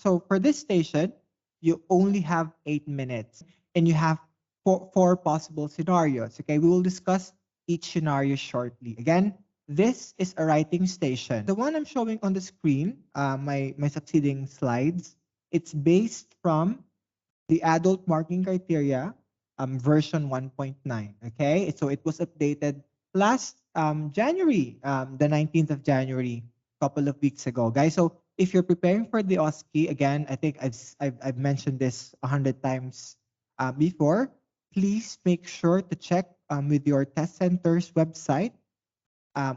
So for this station, you only have 8 minutes and you have four possible scenarios. Okay, we will discuss each scenario shortly. Again, this is a writing station. The one I'm showing on the screen, my succeeding slides, it's based from the adult marking criteria version 1.9. Okay, so it was updated last January, the 19th of January, a couple of weeks ago, guys. So if you're preparing for the OSCE, again, I think I've mentioned this 100 times before. Please make sure to check with your test center's website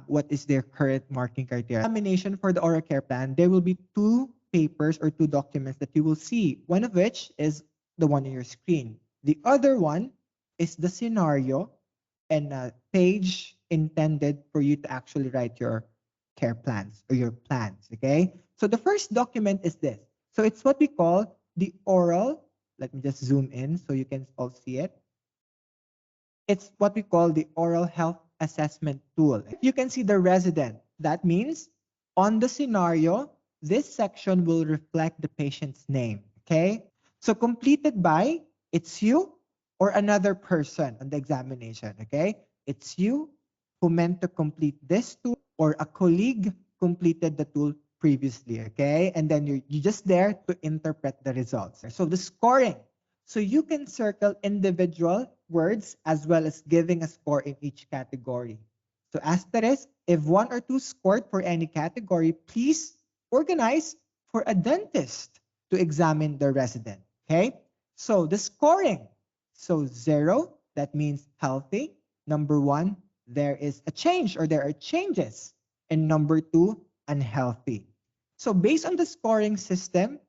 what is their current marking criteria. Examination for the oral care plan, there will be 2 papers or 2 documents that you will see, one of which is the one on your screen. The other one is the scenario and a page intended for you to actually write your care plans or your plans, okay? So the first document is this. So it's what we call the oral, let me just zoom in so you can all see it. It's what we call the oral health assessment tool. You can see the resident. That means on the scenario, this section will reflect the patient's name, okay? So completed by, it's you or another person on the examination, okay? It's you who meant to complete this tool or a colleague completed the tool previously, okay? And then you're just there to interpret the results. So the scoring. So you can circle individual words as well as giving a score in each category. So asterisk, if 1 or 2 scored for any category, please organize for a dentist to examine the resident, okay? So the scoring, so 0, that means healthy. Number 1, there is a change or there are changes. And number 2, unhealthy. So based on the scoring system,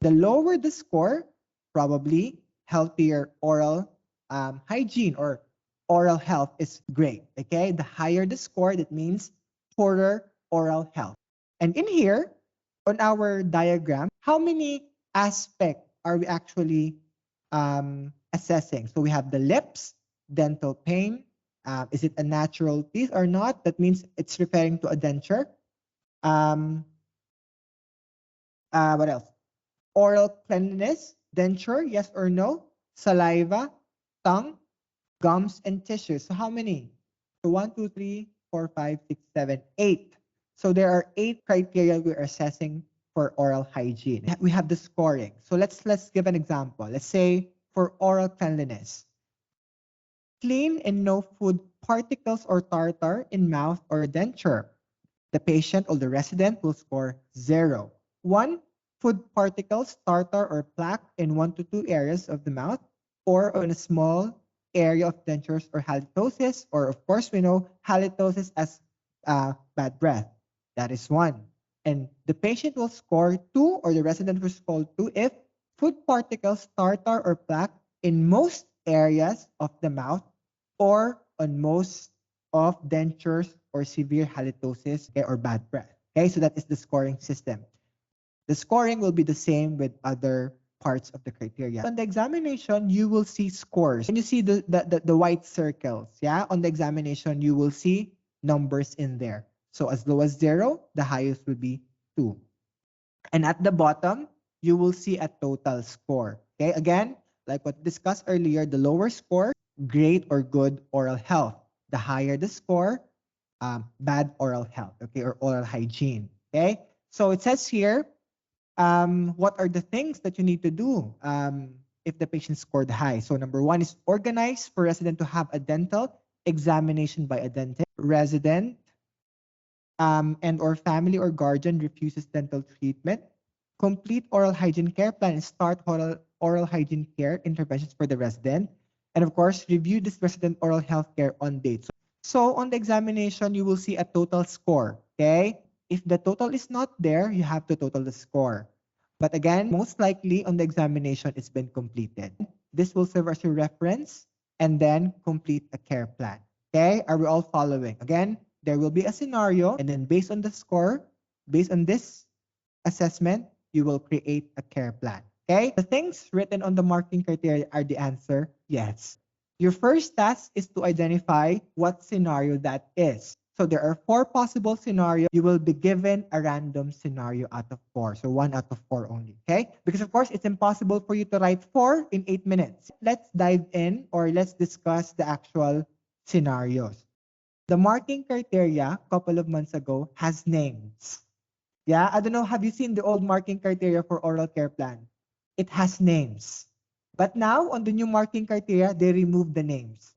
the lower the score, probably healthier oral hygiene or oral health is great, okay? The higher the score, that means poorer oral health. And in here, on our diagram, how many aspects are we actually assessing? So we have the lips, dental pain. Is it a natural teeth or not? That means it's referring to a denture. What else? Oral cleanliness, denture, yes or no? Saliva, tongue, gums, and tissues. So how many? So 1, 2, 3, 4, 5, 6, 7, 8. So there are 8 criteria we're assessing for oral hygiene. We have the scoring. So let's give an example. Let's say for oral cleanliness. Clean and no food particles or tartar in mouth or denture. The patient or the resident will score 0. 1, food particles, tartar, or plaque in 1 to 2 areas of the mouth or on a small area of dentures or halitosis, or of course we know halitosis as bad breath. That is 1. And the patient will score 2 or the resident will score 2 if food particles, tartar, or plaque in most areas of the mouth or on most of dentures or severe halitosis, okay, or bad breath. Okay, so that is the scoring system. The scoring will be the same with other parts of the criteria. On the examination, you will see scores. And you see the white circles, yeah? On the examination, you will see numbers in there. So as low as 0, the highest will be 2. And at the bottom, you will see a total score. Okay, again, like what discussed earlier, the lower score, great or good oral health. The higher the score, bad oral health, okay, or oral hygiene. Okay, so it says here, what are the things that you need to do if the patient scored high? So number 1 is organize for resident to have a dental examination by a dentist. Resident and or family or guardian refuses dental treatment. Complete oral hygiene care plan and start oral hygiene care interventions for the resident. And of course, review this resident oral health care on date. So on the examination, you will see a total score, okay? If the total is not there, you have to total the score. But again, most likely on the examination, it's been completed. This will serve as your reference and then complete a care plan, okay? Are we all following? Again, there will be a scenario and then based on the score, based on this assessment, you will create a care plan, okay? The things written on the marking criteria are the answer, yes. Your first task is to identify what scenario that is. So there are 4 possible scenarios. You will be given a random scenario out of 4. So 1 out of 4 only, okay? Because of course, it's impossible for you to write 4 in 8 minutes. Let's dive in, or let's discuss the actual scenarios. The marking criteria a couple of months ago has names. Yeah, I don't know, have you seen the old marking criteria for oral care plan? It has names. But now, on the new marking criteria, they remove the names.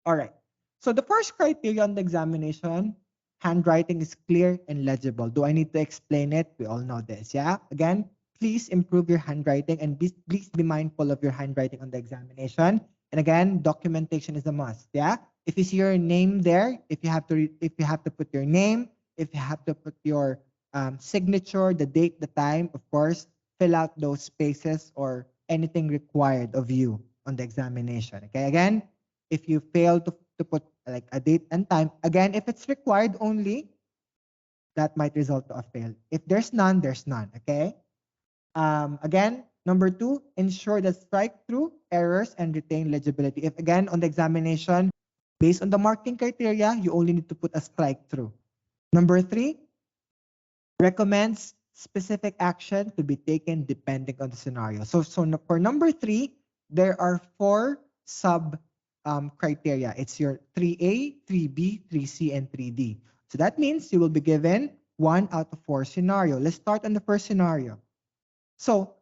All right. So the first criteria on the examination, handwriting is clear and legible. Do I need to explain it? We all know this, yeah? Again, please improve your handwriting, and please be mindful of your handwriting on the examination. And again, documentation is a must, yeah? If you see your name there, if you have to put your name, if you have to put your signature, the date, the time, of course, fill out those spaces or anything required of you on the examination. Okay, again, if you fail to put like a date and time, again, if it's required only, that might result to a fail. If there's none, there's none. Okay. Again, number 2, ensure that strike through errors and retain legibility. If again on the examination, based on the marking criteria, you only need to put a strike through. Number 3, recommends specific action to be taken depending on the scenario. So for number 3, there are 4 sub criteria. It's your 3A, 3B, 3C, and 3D. So that means you will be given 1 out of 4 scenario. Let's start on the first scenario. So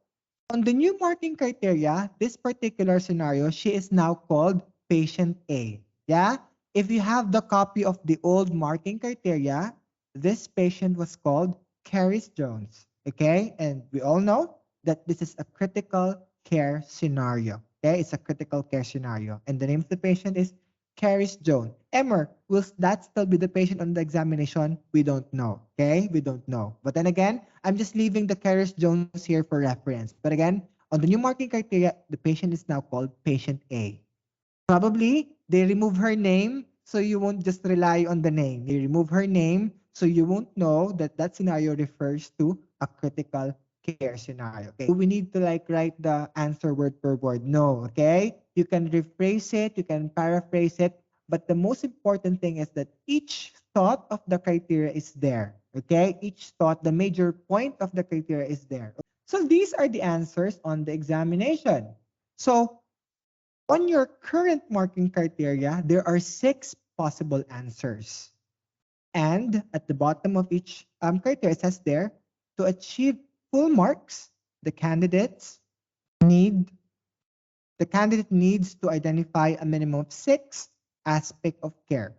on the new marking criteria, this particular scenario, she is now called patient A. Yeah? If you have the copy of the old marking criteria, this patient was called CERYS Jones. Okay? And we all know that this is a critical care scenario. Okay? It's a critical care scenario. And the name of the patient is CERYS Jones. Emer, will that still be the patient on the examination? We don't know. Okay? We don't know. But then again, I'm just leaving the CERYS Jones here for reference. But again, on the new marking criteria, the patient is now called patient A. Probably they remove her name, so you won't just rely on the name. They remove her name, so you won't know that that scenario refers to a critical care scenario. Okay, we need to like write the answer word per word. No, okay? You can rephrase it, you can paraphrase it, but the most important thing is that each thought of the criteria is there. Okay, each thought, the major point of the criteria is there. So these are the answers on the examination. So on your current marking criteria, there are 6 possible answers. And at the bottom of each criteria, it says there, to achieve full marks, the candidate needs to identify a minimum of 6 aspects of care.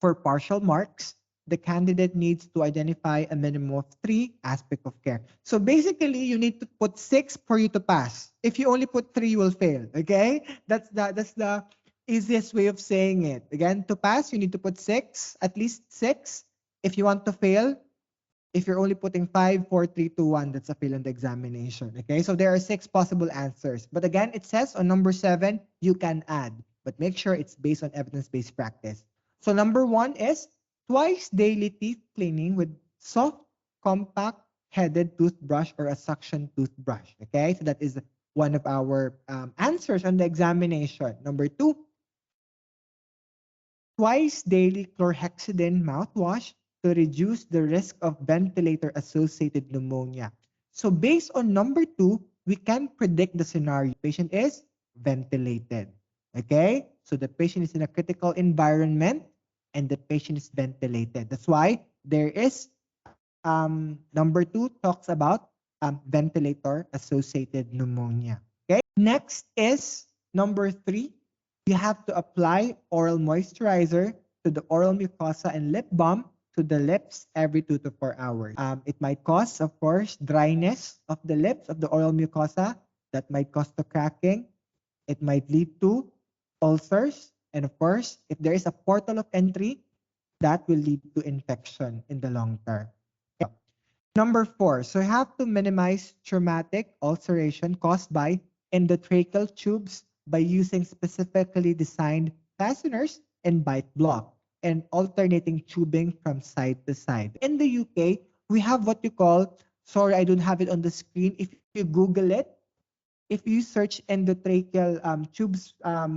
For partial marks, the candidate needs to identify a minimum of 3 aspects of care. So basically, you need to put 6 for you to pass. If you only put 3, you will fail. Okay? That's the easiest way of saying it. Again, to pass, you need to put 6, at least 6. If you want to fail, if you're only putting 5, 4, 3, 2, 1, that's a fail on the examination. Okay? So there are 6 possible answers. But again, it says on number 7, you can add. But make sure it's based on evidence-based practice. So number 1 is twice daily teeth cleaning with soft, compact headed toothbrush or a suction toothbrush. Okay, so that is one of our answers on the examination. Number 2, twice daily chlorhexidine mouthwash to reduce the risk of ventilator-associated pneumonia. So based on number 2, we can predict the scenario. The patient is ventilated. Okay, so the patient is in a critical environment and the patient is ventilated. That's why there is number 2 talks about ventilator-associated pneumonia. Okay. Next is number 3. You have to apply oral moisturizer to the oral mucosa and lip balm to the lips every 2 to 4 hours. It might cause, of course, dryness of the lips of the oral mucosa. That might cause the cracking. It might lead to ulcers. And of course, if there is a portal of entry, that will lead to infection in the long term. Number 4, so you have to minimize traumatic ulceration caused by endotracheal tubes by using specifically designed fasteners and bite block and alternating tubing from side to side. In the UK, we have what you call, sorry, I don't have it on the screen. If you Google it, if you search endotracheal tubes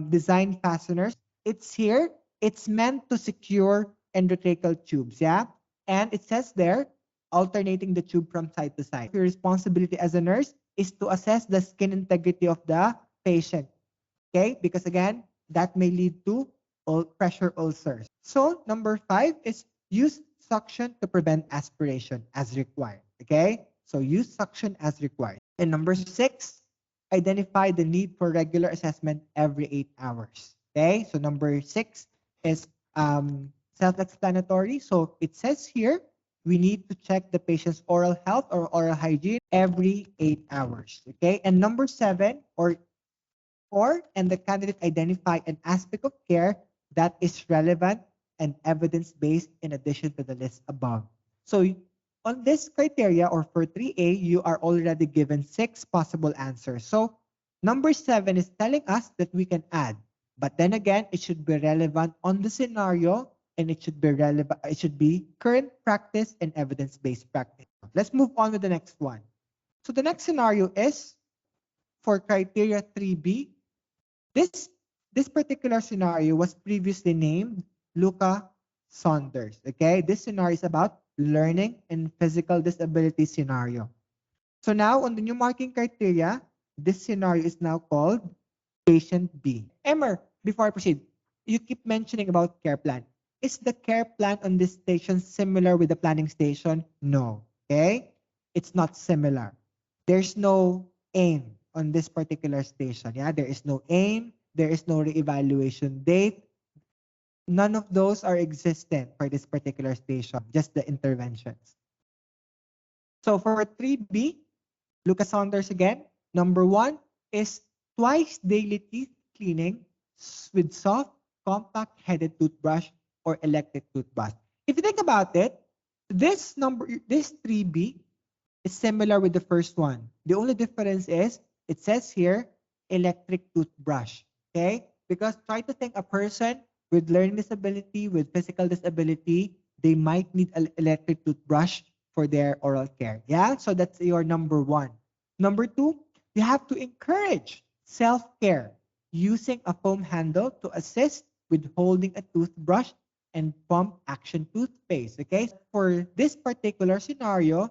design fasteners, it's here. It's meant to secure endotracheal tubes, yeah? And it says there, alternating the tube from side to side. Your responsibility as a nurse is to assess the skin integrity of the patient, okay? Because again, that may lead to pressure ulcers. So number 5 is use suction to prevent aspiration as required, okay? So use suction as required. And number 6, identify the need for regular assessment every 8 hours, okay? So number 6 is self-explanatory. So it says here, we need to check the patient's oral health or oral hygiene every 8 hours, okay? And number 7, and the candidate identify an aspect of care that is relevant and evidence-based in addition to the list above. So on this criteria, or for 3A, you are already given 6 possible answers. So number 7 is telling us that we can add, but then again, it should be relevant on the scenario, and it should be relevant. It should be current practice and evidence-based practice. Let's move on to the next one. So the next scenario is for criteria 3B. This particular scenario was previously named LUCA SAUNDERS. Okay, this scenario is about learning and physical disability scenario. So now on the new marking criteria, this scenario is now called patient B. Emer, before I proceed, you keep mentioning about care plan. Is the care plan on this station similar with the planning station? No. Okay, it's not similar. There's no aim on this particular station. Yeah, there is no aim. There is no reevaluation date. None of those are existent for this particular station, just the interventions. So for 3B, LUCA Saunders again. Number 1 is twice daily teeth cleaning with soft, compact headed toothbrush or electric toothbrush. If you think about it, this 3B is similar with the first one. The only difference is it says here electric toothbrush. Okay? Because try to think a person with learning disability, with physical disability, they might need an electric toothbrush for their oral care. Yeah? So that's your number 1. Number 2, you have to encourage self-care using a foam handle to assist with holding a toothbrush and pump action toothpaste. Okay? For this particular scenario,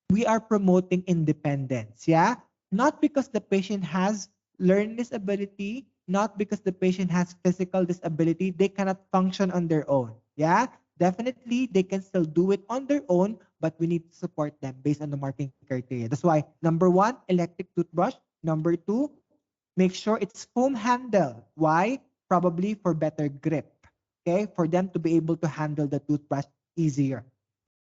we are promoting independence. Yeah? Not because the patient has learning disability, not because the patient has physical disability, they cannot function on their own. Yeah? Definitely, they can still do it on their own, but we need to support them based on the marking criteria. That's why, number 1, electric toothbrush. Number 2, make sure it's foam handle. Why? Probably for better grip. Okay? For them to be able to handle the toothbrush easier.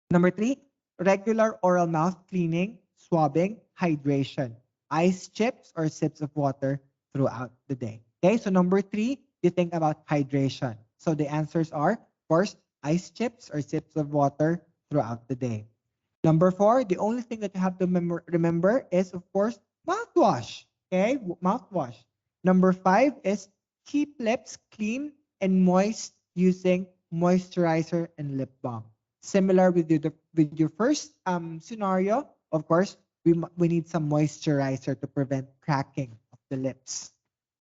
Number 3, regular oral mouth cleaning, swabbing, hydration. Ice chips or sips of water throughout the day. Okay, so number 3, you think about hydration. So the answers are, of course, ice chips or sips of water throughout the day. Number 4, the only thing that you have to remember is, of course, mouthwash. Okay, mouthwash. Number 5 is keep lips clean and moist using moisturizer and lip balm. Similar with your first scenario, of course, we need some moisturizer to prevent cracking of the lips.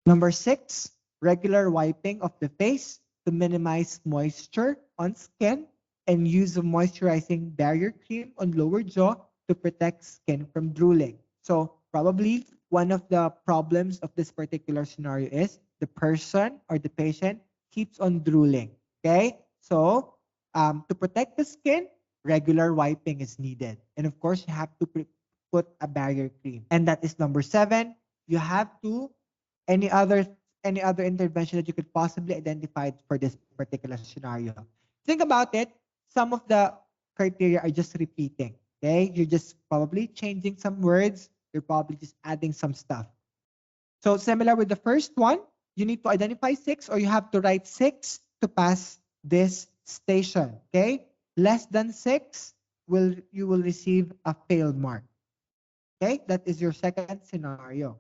Number 6, regular wiping of the face to minimize moisture on skin and use of moisturizing barrier cream on lower jaw to protect skin from drooling. So probably one of the problems of this particular scenario is the person or the patient keeps on drooling. Okay, so to protect the skin, regular wiping is needed. And of course, you have to put a barrier cream. And that is number 7. You have to, any other intervention that you could possibly identify for this particular scenario. Think about it. Some of the criteria are just repeating. Okay, you're just probably changing some words. You're probably just adding some stuff. So similar with the first one, you need to identify 6 or you have to write 6 to pass this station. Okay, less than 6 you will receive a failed mark. Okay, that is your second scenario.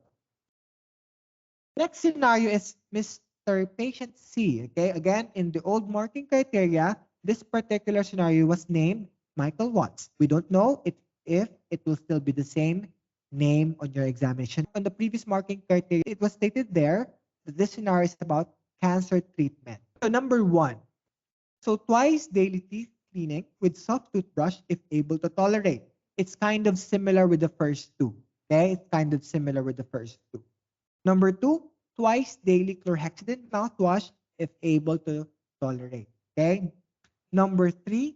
Next scenario is Mr. Patient C. Okay, again, in the old marking criteria, this particular scenario was named Michael Watts. We don't know if it will still be the same name on your examination. On the previous marking criteria, it was stated there that this scenario is about cancer treatment. So number 1. So twice daily teeth cleaning with soft toothbrush if able to tolerate. It's kind of similar with the first two. Okay, it's kind of similar with the first two. Number 2, twice daily chlorhexidine mouthwash if able to tolerate. Okay. Number 3,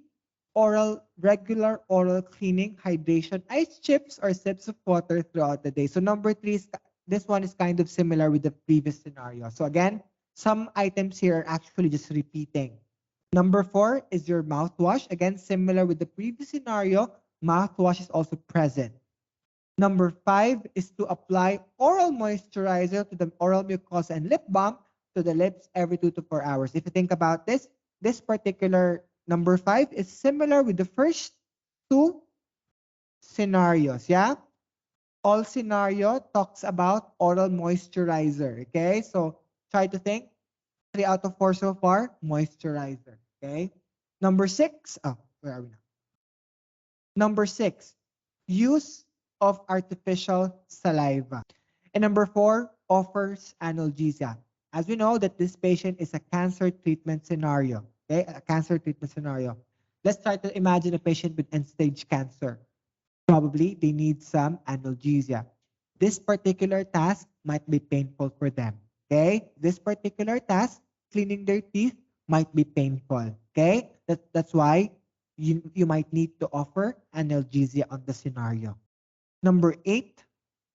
regular oral cleaning, hydration, ice chips or sips of water throughout the day. So number 3 is this one is kind of similar with the previous scenario. So again, some items here are actually just repeating. Number 4 is your mouthwash. Again, similar with the previous scenario, mouthwash is also present. Number 5 is to apply oral moisturizer to the oral mucosa and lip balm to the lips every 2 to 4 hours. If you think about this, this particular number 5 is similar with the first two scenarios. Yeah. All scenario talks about oral moisturizer. Okay. So try to think. 3 out of 4 so far, moisturizer. Okay. Number 6. Oh, where are we now? Number 6, use of artificial saliva. And number 4, offers analgesia. As we know that this patient is a cancer treatment scenario. Okay, a cancer treatment scenario. Let's try to imagine a patient with end-stage cancer. Probably they need some analgesia. This particular task might be painful for them. Okay, this particular task, cleaning their teeth, might be painful. Okay, that's why you might need to offer analgesia on the scenario. Number 8,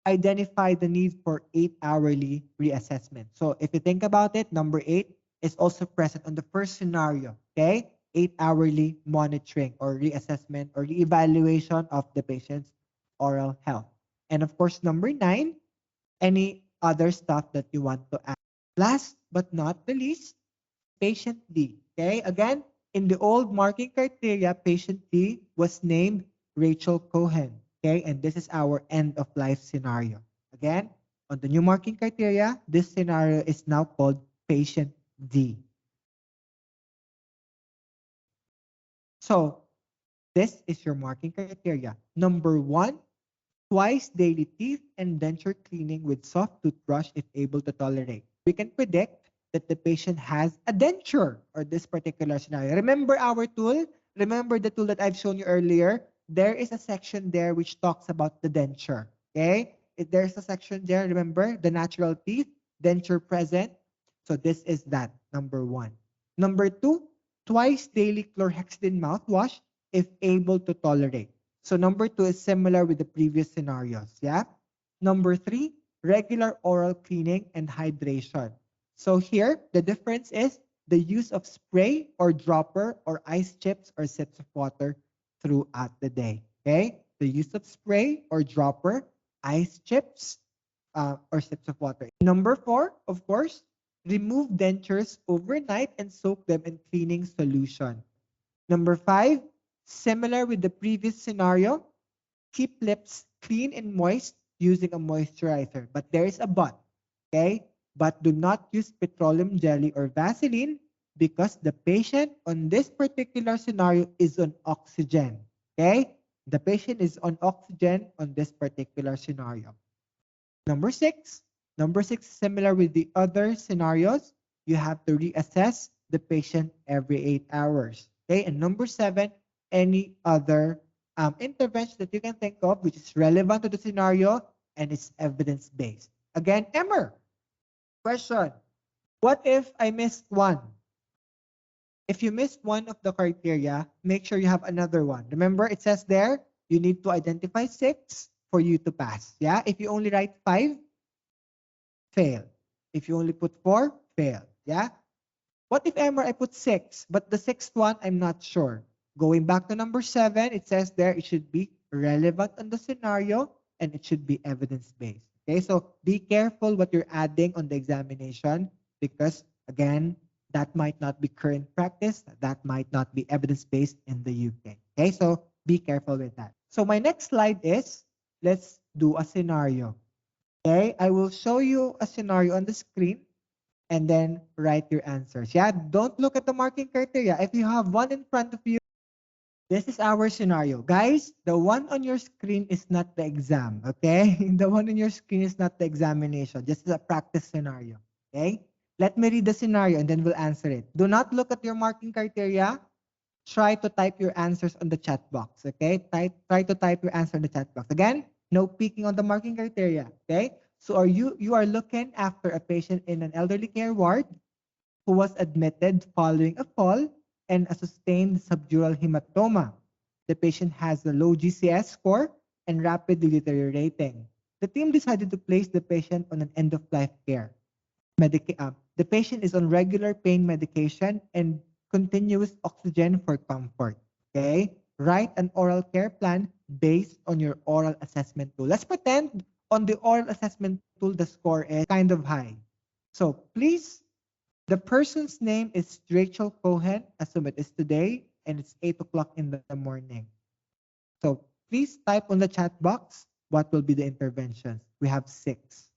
identify the need for 8-hourly reassessment. So if you think about it, number 8 is also present on the first scenario. Okay, 8-hourly monitoring or reassessment or reevaluation of the patient's oral health. And of course, number 9, any other stuff that you want to add. Last but not the least, patient D. Okay, again, in the old marking criteria, patient D was named Rachel Cohen. Okay, and this is our end of life scenario. Again, on the new marking criteria, this scenario is now called patient D. So this is your marking criteria. Number 1, twice daily teeth and denture cleaning with soft toothbrush if able to tolerate. We can predict that the patient has a denture or this particular scenario. Remember our tool? Remember the tool that I've shown you earlier? There is a section there which talks about the denture. Okay? If there's a section there, remember the natural teeth, denture present. So this is that, number 1. Number 2, twice daily chlorhexidine mouthwash if able to tolerate. So number 2 is similar with the previous scenarios. Yeah. Number 3, regular oral cleaning and hydration. So here, the difference is the use of spray or dropper or ice chips or sips of water throughout the day. Okay. The use of spray or dropper, ice chips, or sips of water. Number 4, of course, remove dentures overnight and soak them in cleaning solution. Number 5, similar with the previous scenario, keep lips clean and moist using a moisturizer. But there is a but, okay? But do not use petroleum jelly or Vaseline because the patient on this particular scenario is on oxygen, okay? The patient is on oxygen on this particular scenario. Number 6, similar with the other scenarios, you have to reassess the patient every 8 hours. Okay, and number 7, any other intervention that you can think of which is relevant to the scenario and is evidence-based. Again, Emer, question. What if I missed one? If you missed one of the criteria, make sure you have another one. Remember, it says there, you need to identify 6 for you to pass. Yeah, if you only write 5, fail. If you only put 4, fail. Yeah. What if, Emer, I put 6, but the 6th one, I'm not sure. Going back to number 7, it says there it should be relevant on the scenario and it should be evidence-based. Okay, so be careful what you're adding on the examination because, again, that might not be current practice. That might not be evidence-based in the UK. Okay, so be careful with that. So my next slide is, let's do a scenario. Okay, I will show you a scenario on the screen and then write your answers. Yeah, don't look at the marking criteria. If you have one in front of you, this is our scenario. Guys, the one on your screen is not the exam, okay? The one on your screen is not the examination. This is a practice scenario, okay? Let me read the scenario and then we'll answer it. Do not look at your marking criteria. Try to type your answers on the chat box, okay? Try to type your answer in the chat box. Again, no peeking on the marking criteria, okay? So you are looking after a patient in an elderly care ward who was admitted following a fall and a sustained subdural hematoma. The patient has a low GCS score and rapidly deteriorating. The team decided to place the patient on an end-of-life care. The patient is on regular pain medication and continuous oxygen for comfort. Okay? Write an oral care plan based on your oral assessment tool. Let's pretend on the oral assessment tool, the score is kind of high. So please, the person's name is Rachel Cohen. Assume it is today and it's 8 o'clock in the morning. So please type on the chat box what will be the interventions. We have 6.